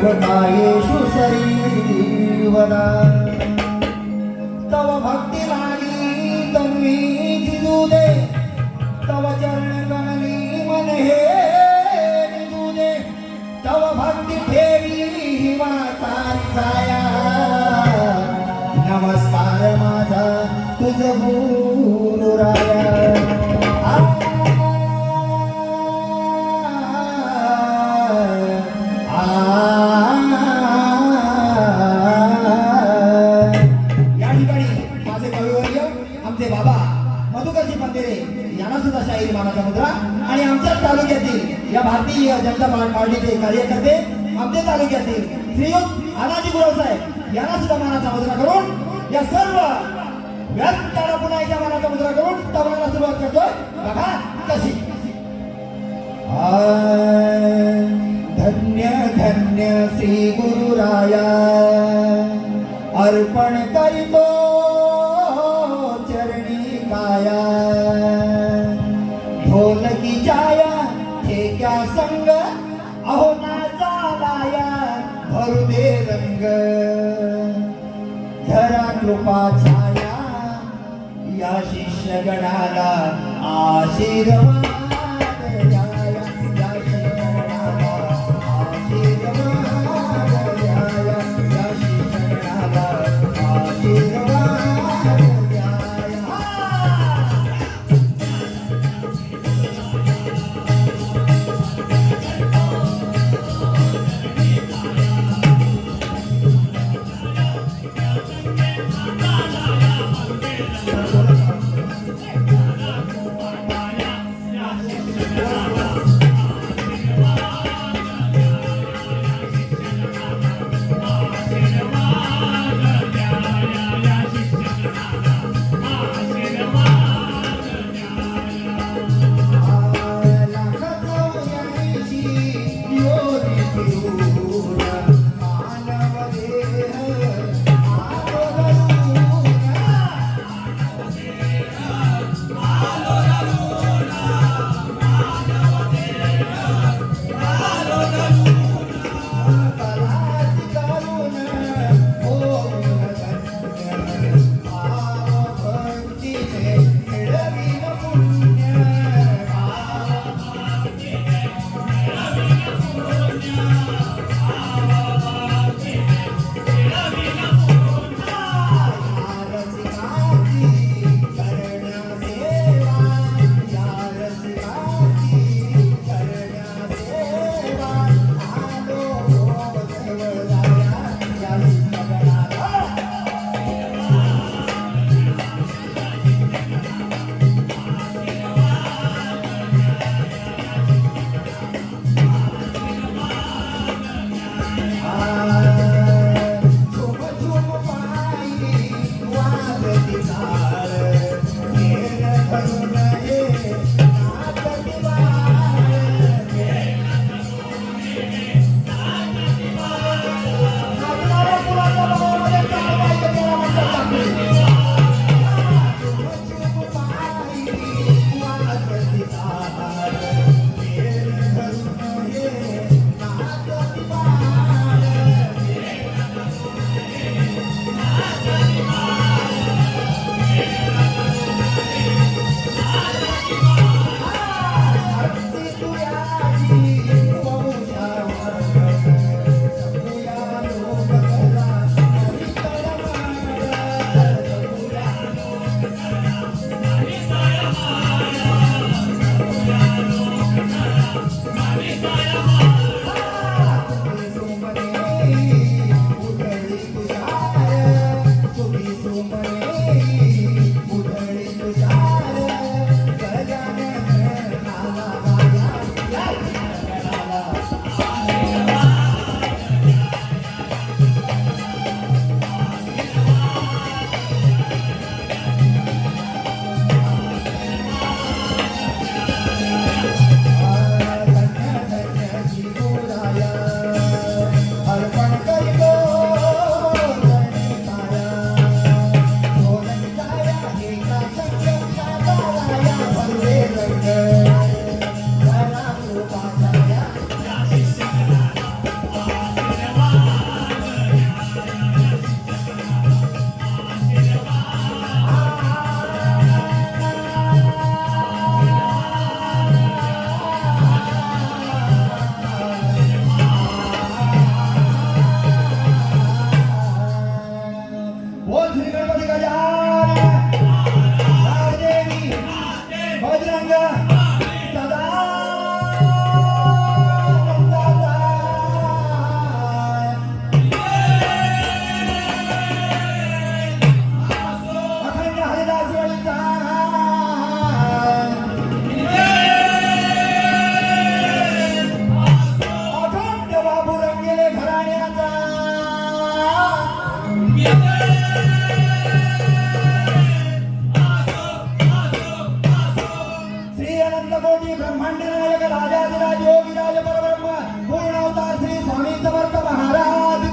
सेवकायेषु सरीवदा तव भक्ती लागी तन्वी जिजू दे तव चरण कमली मन हे निजू दे तव भक्ती ठेवी हिमाचारी जाया नमस्कार माझा तुझ गुरुराया आणि आमच्या तालुक्यातील या भारतीय जनता पार्टीचे कार्यकर्ते आमच्या तालुक्यातील श्रीयुत आनाजी गुरव साहेब यांना सुद्धा मानाचा मुद्रा करून या सर्व व्यासपीठाला पुन्हा एकदा मानाचा मुद्रा करून स्तवनाला सुरुवात करतोय बघा कशी धन्य धन्य श्री गुरुराया अर्पण करितो चरणी काया ढोलकी छाया ठेक्या संग अहो नाचा लाया भरू दे रंग धरा कृपा छाया या शिष्य गणाला आशीर्वाद द्याया या शिष्य गणाला आशीर्वाद द्याया या शिष्य गणाला आशीर्वाद कोटी ब्रह्मांड नायक राजाधिराज योगीराज परब्रह्म पूर्ण अवतार श्री स्वामी समर्थ महाराज